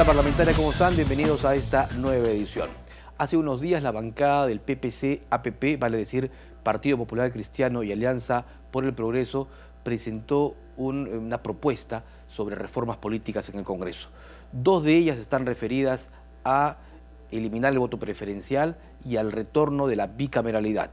Agenda Parlamentaria, ¿cómo están? Bienvenidos a esta nueva edición. Hace unos días la bancada del PPC-APP, vale decir Partido Popular Cristiano y Alianza por el Progreso, presentó una propuesta sobre reformas políticas en el Congreso. Dos de ellas están referidas a eliminar el voto preferencial y al retorno de la bicameralidad.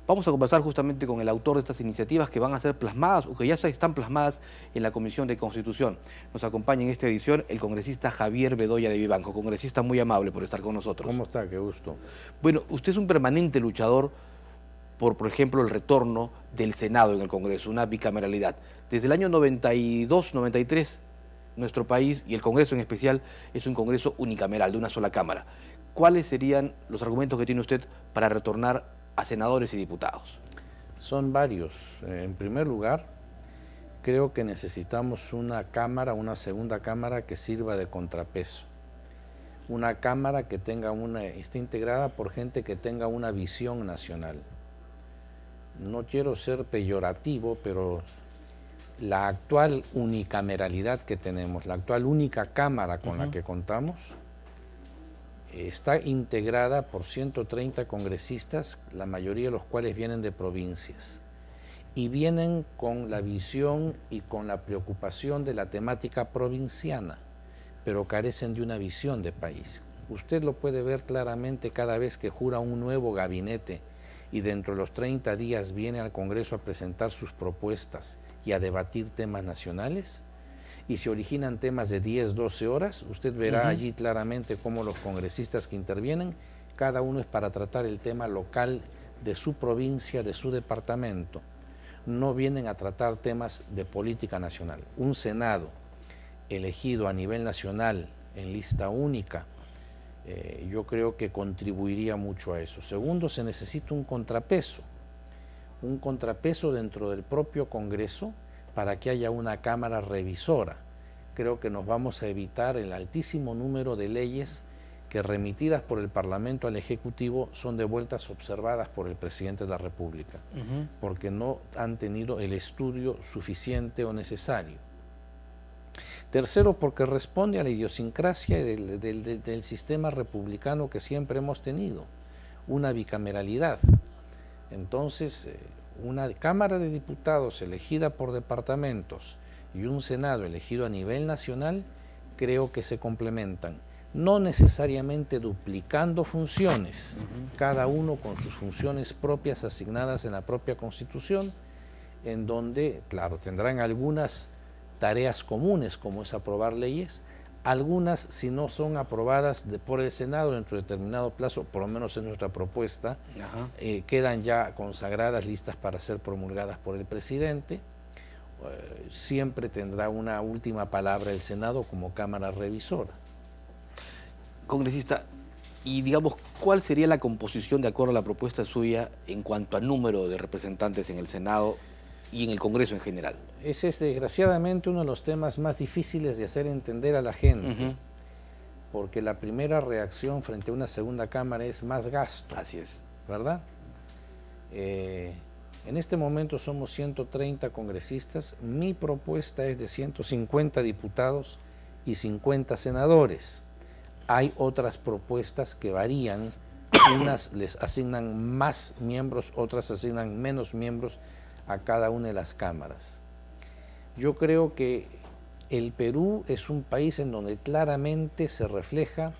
Vamos a conversar justamente con el autor de estas iniciativas que van a ser plasmadas o que ya están plasmadas en la Comisión de Constitución. Nos acompaña en esta edición el congresista Javier Bedoya de Vivanco, congresista muy amable por estar con nosotros. ¿Cómo está? Qué gusto. Bueno, usted es un permanente luchador por ejemplo, el retorno del Senado en el Congreso, una bicameralidad. Desde el año 92, 93, nuestro país, y el Congreso en especial, es un Congreso unicameral, de una sola Cámara. ¿Cuáles serían los argumentos que tiene usted para retornar a senadores y diputados? Son varios. En primer lugar, creo que necesitamos una Cámara, una segunda Cámara que sirva de contrapeso. Una Cámara que esté integrada por gente que tenga una visión nacional. No quiero ser peyorativo, pero la actual unicameralidad que tenemos, la actual única Cámara con la que contamos, está integrada por 130 congresistas, la mayoría de los cuales vienen de provincias, y vienen con la visión y con la preocupación de la temática provinciana, pero carecen de una visión de país. Usted lo puede ver claramente cada vez que jura un nuevo gabinete y dentro de los 30 días viene al Congreso a presentar sus propuestas y a debatir temas nacionales, y se originan temas de 10, 12 horas, usted verá allí claramente cómo los congresistas que intervienen, cada uno es para tratar el tema local de su provincia, de su departamento. No vienen a tratar temas de política nacional. Un Senado elegido a nivel nacional en lista única, yo creo que contribuiría mucho a eso. Segundo, se necesita un contrapeso dentro del propio Congreso para que haya una Cámara revisora. Creo que nos vamos a evitar el altísimo número de leyes que remitidas por el Parlamento al Ejecutivo son devueltas observadas por el Presidente de la República, porque no han tenido el estudio suficiente o necesario. Tercero, porque responde a la idiosincrasia del sistema republicano que siempre hemos tenido, una bicameralidad. Entonces, una Cámara de Diputados elegida por departamentos y un Senado elegido a nivel nacional, creo que se complementan, no necesariamente duplicando funciones, cada uno con sus funciones propias asignadas en la propia Constitución, en donde, claro, tendrán algunas tareas comunes, como es aprobar leyes, algunas, si no son aprobadas por el Senado dentro de determinado plazo, por lo menos en nuestra propuesta, quedan ya consagradas, listas para ser promulgadas por el presidente. Siempre tendrá una última palabra el Senado como Cámara revisora. Congresista, y digamos, ¿cuál sería la composición de acuerdo a la propuesta suya en cuanto al número de representantes en el Senado y en el Congreso en general? Ese es desgraciadamente uno de los temas más difíciles de hacer entender a la gente, porque la primera reacción frente a una segunda Cámara es más gasto. Así es. ¿Verdad? En este momento somos 130 congresistas, mi propuesta es de 150 diputados y 50 senadores. Hay otras propuestas que varían, unas les asignan más miembros, otras asignan menos miembros a cada una de las cámaras. Yo creo que el Perú es un país en donde claramente se refleja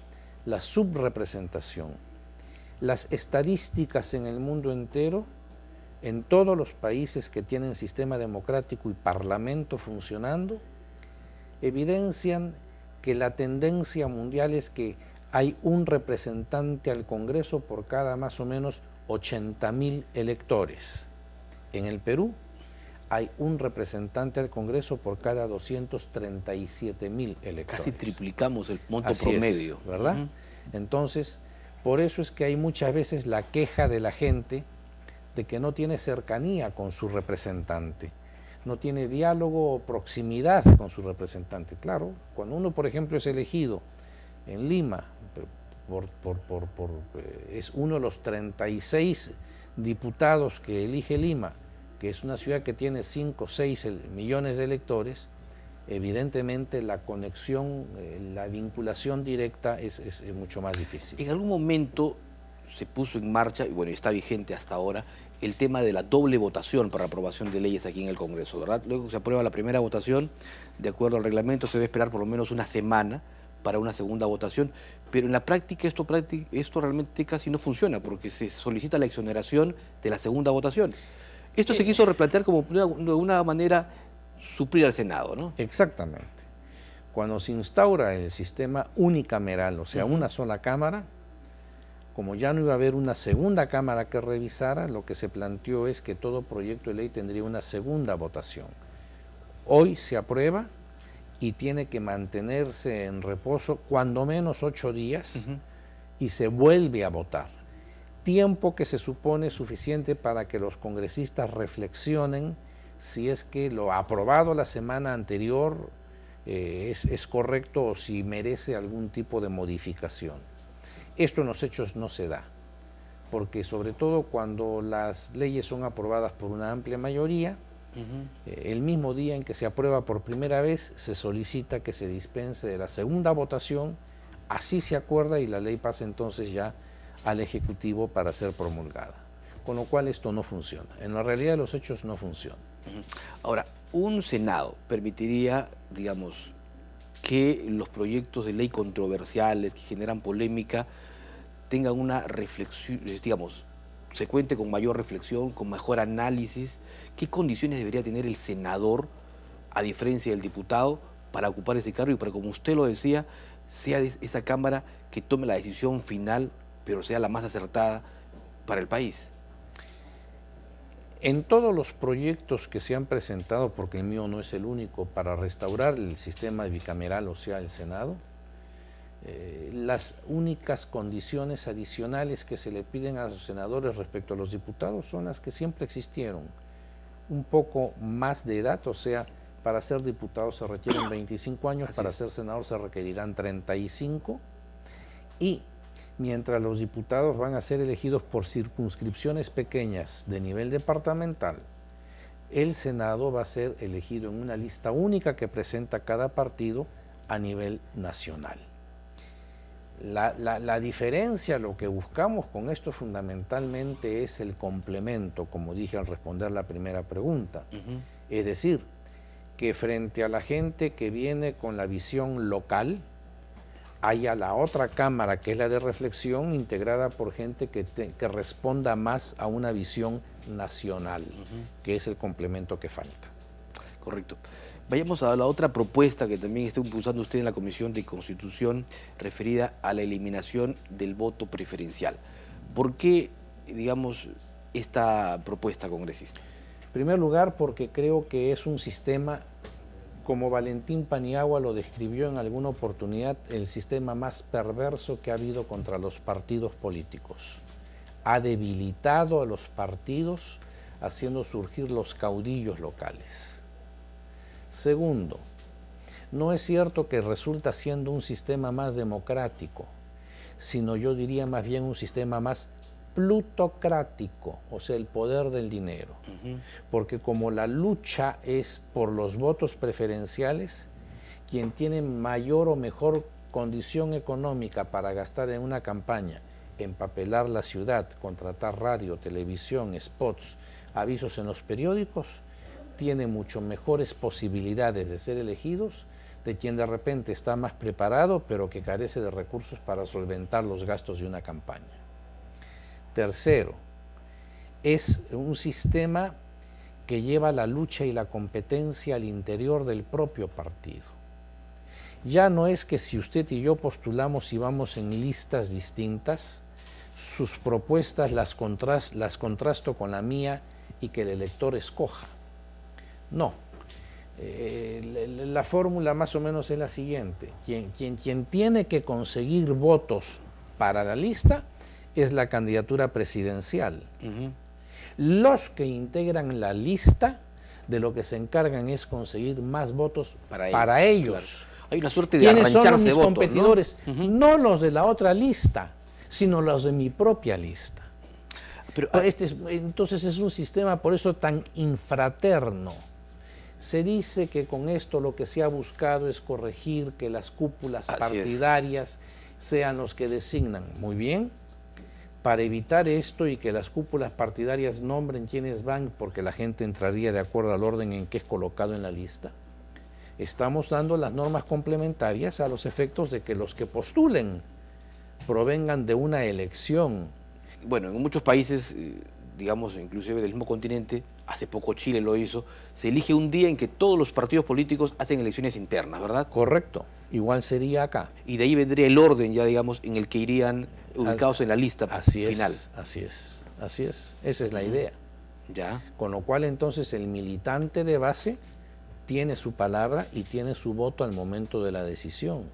la subrepresentación. Las estadísticas en el mundo entero, en todos los países que tienen sistema democrático y parlamento funcionando, evidencian que la tendencia mundial es que hay un representante al Congreso por cada más o menos 80.000 electores. En el Perú hay un representante al Congreso por cada 237.000 electores. Casi triplicamos el monto Así promedio. Es, ¿verdad? Entonces, por eso es que hay muchas veces la queja de la gente de que no tiene cercanía con su representante, no tiene diálogo o proximidad con su representante. Claro, cuando uno, por ejemplo, es elegido en Lima, es uno de los 36 diputados que elige Lima, que es una ciudad que tiene 5 o 6 millones de electores, evidentemente la conexión, la vinculación directa es mucho más difícil. En algún momento se puso en marcha, y bueno, está vigente hasta ahora, el tema de la doble votación para aprobación de leyes aquí en el Congreso, ¿verdad? Luego se aprueba la primera votación, de acuerdo al reglamento, se debe esperar por lo menos una semana para una segunda votación, pero en la práctica esto realmente casi no funciona, porque se solicita la exoneración de la segunda votación. Esto se quiso replantear como de una manera suplir al Senado, ¿no? Exactamente. Cuando se instaura el sistema unicameral, o sea, una sola cámara, como ya no iba a haber una segunda cámara que revisara, lo que se planteó es que todo proyecto de ley tendría una segunda votación. Hoy se aprueba y tiene que mantenerse en reposo cuando menos 8 días y se vuelve a votar. Tiempo que se supone suficiente para que los congresistas reflexionen si es que lo aprobado la semana anterior es correcto o si merece algún tipo de modificación. Esto en los hechos no se da, porque sobre todo cuando las leyes son aprobadas por una amplia mayoría, el mismo día en que se aprueba por primera vez, se solicita que se dispense de la segunda votación, así se acuerda y la ley pasa entonces ya al Ejecutivo para ser promulgada. Con lo cual esto no funciona. En la realidad de los hechos no funciona. Ahora, un Senado permitiría, digamos, que los proyectos de ley controversiales que generan polémica tengan una reflexión, digamos, se cuente con mayor reflexión, con mejor análisis. ¿Qué condiciones debería tener el senador, a diferencia del diputado, para ocupar ese cargo y para, como usted lo decía, sea esa Cámara que tome la decisión final, pero sea la más acertada para el país? En todos los proyectos que se han presentado, porque el mío no es el único, para restaurar el sistema bicameral, o sea, el Senado, las únicas condiciones adicionales que se le piden a los senadores respecto a los diputados son las que siempre existieron. Un poco más de edad, o sea, para ser diputado se requieren 25 años, para ser senador se requerirán 35, y mientras los diputados van a ser elegidos por circunscripciones pequeñas de nivel departamental, el Senado va a ser elegido en una lista única que presenta cada partido a nivel nacional. La diferencia, lo que buscamos con esto fundamentalmente es el complemento, como dije al responder la primera pregunta. Es decir, que frente a la gente que viene con la visión local, haya la otra cámara, que es la de reflexión, integrada por gente que responda más a una visión nacional, que es el complemento que falta. Correcto. Vayamos a la otra propuesta que también está impulsando usted en la Comisión de Constitución, referida a la eliminación del voto preferencial. ¿Por qué, digamos, esta propuesta, congresista? En primer lugar, porque creo que es un sistema, como Valentín Paniagua lo describió en alguna oportunidad, el sistema más perverso que ha habido contra los partidos políticos. Ha debilitado a los partidos, haciendo surgir los caudillos locales. Segundo, no es cierto que resulta siendo un sistema más democrático, sino yo diría más bien un sistema más plutocrático, o sea, el poder del dinero. Porque como la lucha es por los votos preferenciales, quien tiene mayor o mejor condición económica para gastar en una campaña, empapelar la ciudad, contratar radio, televisión, spots, avisos en los periódicos, tiene mucho mejores posibilidades de ser elegidos de quien de repente está más preparado, pero que carece de recursos para solventar los gastos de una campaña. Tercero, es un sistema que lleva la lucha y la competencia al interior del propio partido. Ya no es que si usted y yo postulamos y vamos en listas distintas, sus propuestas las contrasto con la mía y que el elector escoja. No, la fórmula más o menos es la siguiente: quien tiene que conseguir votos para la lista es la candidatura presidencial. Los que integran la lista de lo que se encargan es conseguir más votos para ellos. Claro. Hay una suerte de arrancharse ¿Quiénes son mis votos, competidores? ¿no? No los de la otra lista, sino los de mi propia lista. Pero entonces es un sistema por eso tan infraterno. Se dice que con esto lo que se ha buscado es corregir que las cúpulas partidarias sean los que designan. Muy bien, para evitar esto y que las cúpulas partidarias nombren quiénes van, porque la gente entraría de acuerdo al orden en que es colocado en la lista, estamos dando las normas complementarias a los efectos de que los que postulen provengan de una elección. Bueno, en muchos países, digamos, inclusive del mismo continente, hace poco Chile lo hizo, se elige un día en que todos los partidos políticos hacen elecciones internas, ¿verdad? Correcto, igual sería acá. Y de ahí vendría el orden ya, digamos, en el que irían ubicados en la lista final. Así es, esa es la idea. Ya. Con lo cual entonces el militante de base tiene su palabra y tiene su voto al momento de la decisión.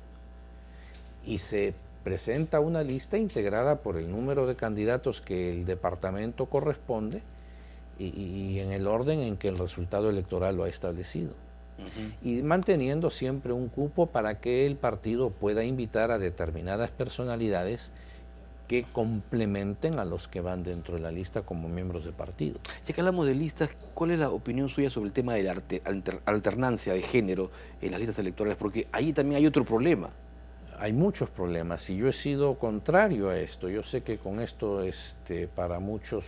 Y se presenta una lista integrada por el número de candidatos que el departamento corresponde y en el orden en que el resultado electoral lo ha establecido. Y manteniendo siempre un cupo para que el partido pueda invitar a determinadas personalidades que complementen a los que van dentro de la lista como miembros de partido. Ya que hablamos de listas, ¿cuál es la opinión suya sobre el tema de la alternancia de género en las listas electorales? Porque ahí también hay otro problema. Hay muchos problemas y yo he sido contrario a esto. Yo sé que con esto para muchos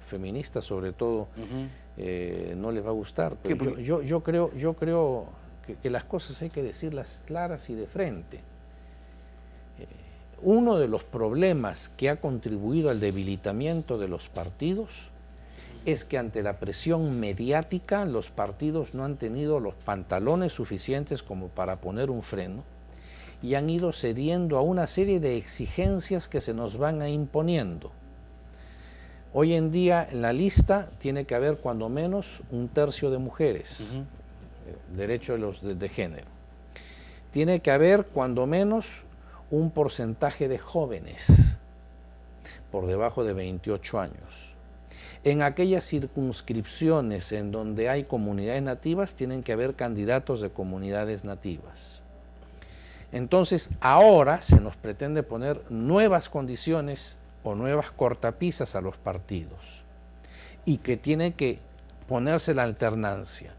feministas sobre todo no les va a gustar, pero yo creo que las cosas hay que decirlas claras y de frente. Uno de los problemas que ha contribuido al debilitamiento de los partidos es que ante la presión mediática los partidos no han tenido los pantalones suficientes como para poner un freno y han ido cediendo a una serie de exigencias que se nos van imponiendo. Hoy en día en la lista tiene que haber cuando menos 1/3 de mujeres, derecho de género. Tiene que haber cuando menos un porcentaje de jóvenes por debajo de 28 años. En aquellas circunscripciones en donde hay comunidades nativas tienen que haber candidatos de comunidades nativas. Entonces ahora se nos pretende poner nuevas condiciones o nuevas cortapisas a los partidos y que tiene que ponerse la alternancia.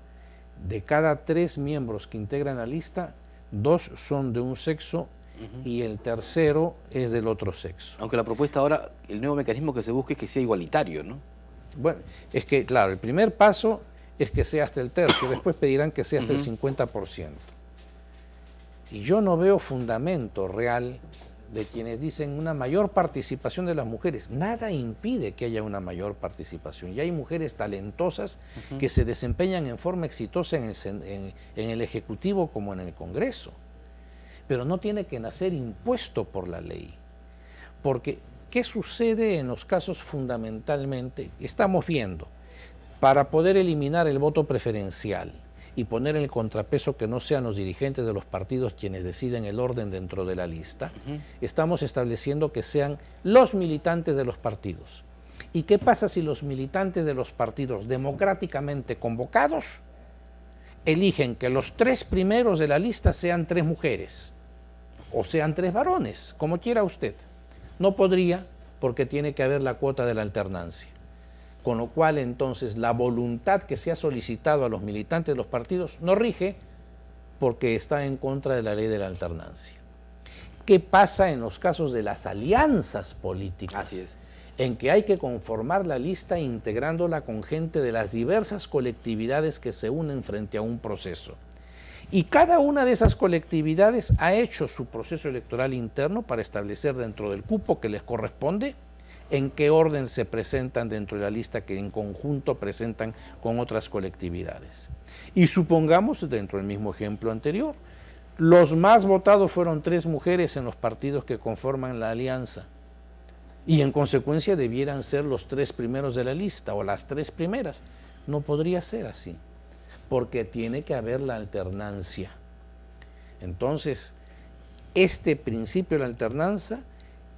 De cada 3 miembros que integran la lista, 2 son de un sexo y el tercero es del otro sexo. Aunque la propuesta ahora, el nuevo mecanismo que se busque es que sea igualitario, ¿no? Bueno, es que claro, el primer paso es que sea hasta el tercio, después pedirán que sea hasta el 50%. Y yo no veo fundamento real de quienes dicen una mayor participación de las mujeres. Nada impide que haya una mayor participación. Y hay mujeres talentosas que se desempeñan en forma exitosa en el Ejecutivo como en el Congreso. Pero no tiene que nacer impuesto por la ley. Porque, ¿qué sucede en los casos fundamentalmente? Estamos viendo, para poder eliminar el voto preferencial y poner el contrapeso que no sean los dirigentes de los partidos quienes deciden el orden dentro de la lista, estamos estableciendo que sean los militantes de los partidos. ¿Y qué pasa si los militantes de los partidos democráticamente convocados eligen que los 3 primeros de la lista sean 3 mujeres o sean 3 varones, como quiera usted? No podría, porque tiene que haber la cuota de la alternancia. Con lo cual, entonces, la voluntad que se ha solicitado a los militantes de los partidos no rige porque está en contra de la ley de la alternancia. ¿Qué pasa en los casos de las alianzas políticas? Así es. En que hay que conformar la lista integrándola con gente de las diversas colectividades que se unen frente a un proceso. Y cada una de esas colectividades ha hecho su proceso electoral interno para establecer dentro del cupo que les corresponde en qué orden se presentan dentro de la lista que en conjunto presentan con otras colectividades. Y supongamos, dentro del mismo ejemplo anterior, los más votados fueron 3 mujeres en los partidos que conforman la alianza. Y en consecuencia debieran ser los 3 primeros de la lista o las 3 primeras. No podría ser así, porque tiene que haber la alternancia. Entonces, este principio de la alternancia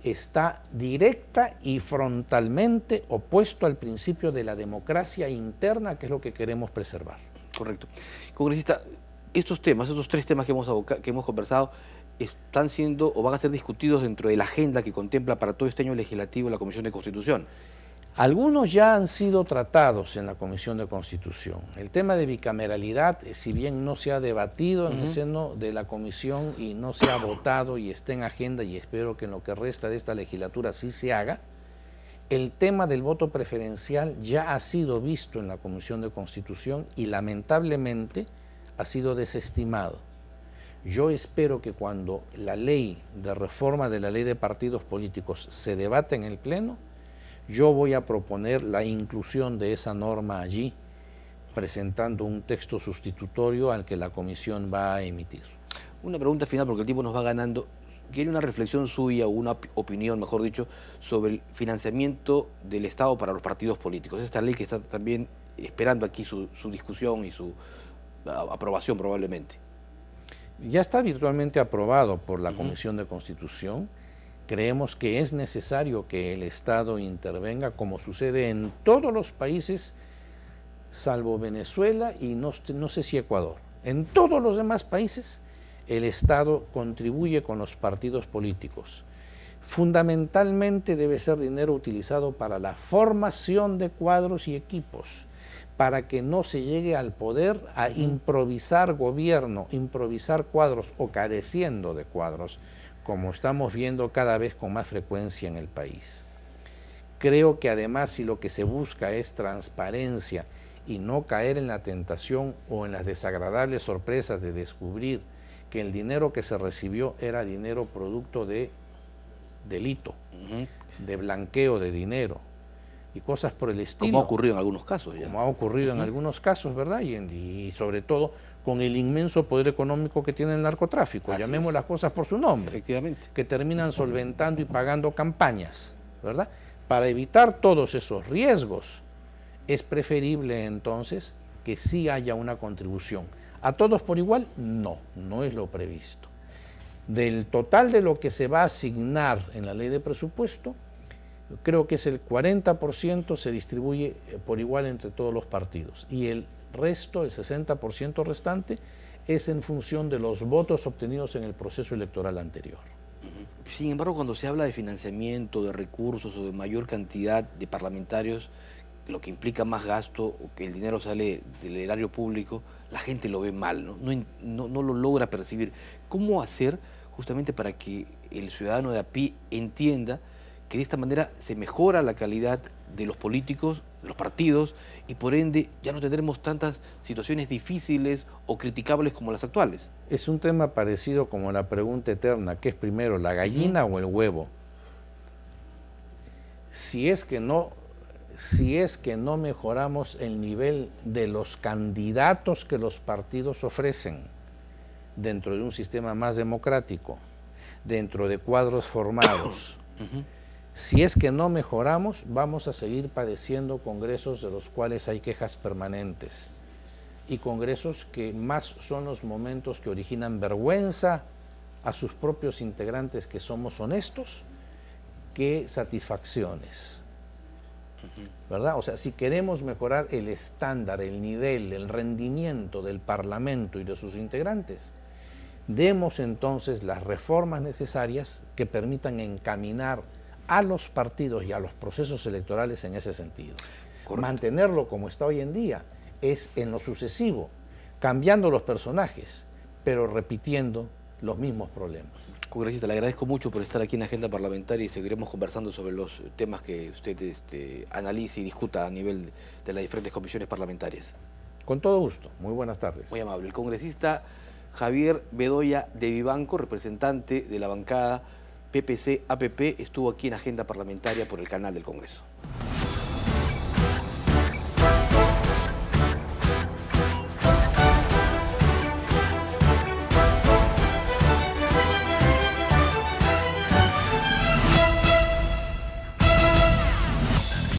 está directa y frontalmente opuesto al principio de la democracia interna, que es lo que queremos preservar. Correcto. Congresista, estos 3 temas que hemos conversado, están siendo o van a ser discutidos dentro de la agenda que contempla para todo este año legislativo la Comisión de Constitución. Algunos ya han sido tratados en la Comisión de Constitución. El tema de bicameralidad, si bien no se ha debatido en el seno de la Comisión y no se ha votado y está en agenda, y espero que en lo que resta de esta legislatura sí se haga, el tema del voto preferencial ya ha sido visto en la Comisión de Constitución y lamentablemente ha sido desestimado. Yo espero que cuando la ley de reforma de la ley de partidos políticos se debate en el Pleno, yo voy a proponer la inclusión de esa norma allí, presentando un texto sustitutorio al que la Comisión va a emitir. Una pregunta final, porque el tiempo nos va ganando. ¿Quiere una reflexión suya o una opinión, mejor dicho, sobre el financiamiento del Estado para los partidos políticos? Esta ley que está también esperando aquí su discusión y su aprobación probablemente. Ya está virtualmente aprobado por la Comisión de Constitución. Creemos que es necesario que el Estado intervenga, como sucede en todos los países, salvo Venezuela y no sé si Ecuador. En todos los demás países, el Estado contribuye con los partidos políticos. Fundamentalmente debe ser dinero utilizado para la formación de cuadros y equipos, para que no se llegue al poder a improvisar gobierno, improvisar cuadros o careciendo de cuadros, como estamos viendo cada vez con más frecuencia en el país. Creo que además, si lo que se busca es transparencia y no caer en la tentación o en las desagradables sorpresas de descubrir que el dinero que se recibió era dinero producto de delito, de blanqueo de dinero y cosas por el estilo. Como ha ocurrido en algunos casos ya. Como ha ocurrido en algunos casos, ¿verdad? Y sobre todo con el inmenso poder económico que tiene el narcotráfico, Así llamemos es. las cosas por su nombre. Efectivamente. Que terminan solventando y pagando campañas, ¿verdad? Para evitar todos esos riesgos, es preferible entonces que sí haya una contribución. ¿A todos por igual? No, no es lo previsto. Del total de lo que se va a asignar en la ley de presupuesto, creo que es el 40% se distribuye por igual entre todos los partidos y el resto, el 60% restante, es en función de los votos obtenidos en el proceso electoral anterior. Sin embargo, cuando se habla de financiamiento, de recursos o de mayor cantidad de parlamentarios, lo que implica más gasto o que el dinero sale del erario público, la gente lo ve mal, no lo logra percibir. ¿Cómo hacer justamente para que el ciudadano de a pie entienda que de esta manera se mejora la calidad de los políticos, de los partidos, y por ende ya no tendremos tantas situaciones difíciles o criticables como las actuales? Es un tema parecido como la pregunta eterna, ¿qué es primero, la gallina o el huevo? Si es que no mejoramos el nivel de los candidatos que los partidos ofrecen dentro de un sistema más democrático, dentro de cuadros formados, si es que no mejoramos, vamos a seguir padeciendo congresos de los cuales hay quejas permanentes y congresos que más son los momentos que originan vergüenza a sus propios integrantes que somos honestos que satisfacciones, ¿verdad? O sea, si queremos mejorar el estándar, el nivel, el rendimiento del Parlamento y de sus integrantes, demos entonces las reformas necesarias que permitan encaminar a los partidos y a los procesos electorales en ese sentido. Correcto. Mantenerlo como está hoy en día es en lo sucesivo, cambiando los personajes, pero repitiendo los mismos problemas. Congresista, le agradezco mucho por estar aquí en la agenda parlamentaria y seguiremos conversando sobre los temas que usted analice y discuta a nivel de las diferentes comisiones parlamentarias. Con todo gusto. Muy buenas tardes. Muy amable. El congresista Javier Bedoya de Vivanco, representante de la bancada PPC-APP, estuvo aquí en agenda parlamentaria por el canal del Congreso.